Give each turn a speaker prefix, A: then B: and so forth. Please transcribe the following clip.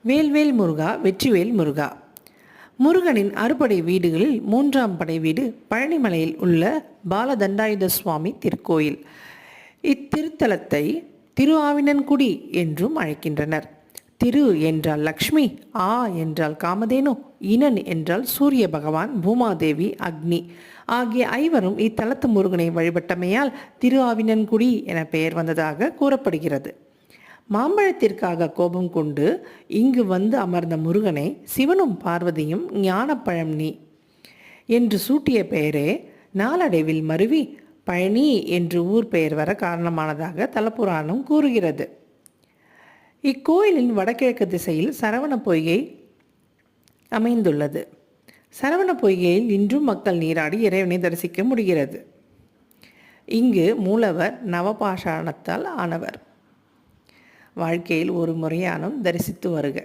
A: வேல்வேல் முருகா வெற்றிவேல் முருகா. முருகனின் அறுபடை வீடுகளில் 3ஆம் படை வீடு பழனிமலையில் உள்ள பாலதண்டாயுத சுவாமி திருக்கோயில். இத்திருத்தலத்தை திரு ஆவினன்குடி என்றும் அழைக்கின்றனர். திரு என்றால் லக்ஷ்மி, ஆ என்றால் காமதேனு, இனன் என்றால் சூரிய பகவான், பூமாதேவி, அக்னி ஆகிய ஐவரும் இத்தலத்து முருகனை வழிபட்டமையால் திரு ஆவினன்குடி என பெயர் வந்ததாக கூறப்படுகிறது. மாம்பழத்திற்காக கோபம் கொண்டு இங்கு வந்து அமர்ந்த முருகனை சிவனும் பார்வதியும் ஞானப்பழம் நீ என்று சூட்டிய பெயரே நாளடைவில் மருவி பழனி என்று ஊர் பெயர் வர காரணமானதாக தலப்புராணம் கூறுகிறது. இக்கோயிலின் வடகிழக்கு திசையில் சரவண பொய்கை அமைந்துள்ளது. சரவண பொய்கையில் இன்றும் மக்கள் நீராடி இறைவனை தரிசிக்க முடிகிறது. இங்கு மூலவர் நவபாஷாணத்தால் ஆனவர். வாழ்க்கையில் ஒரு முறையானும் தரிசித்து வருக.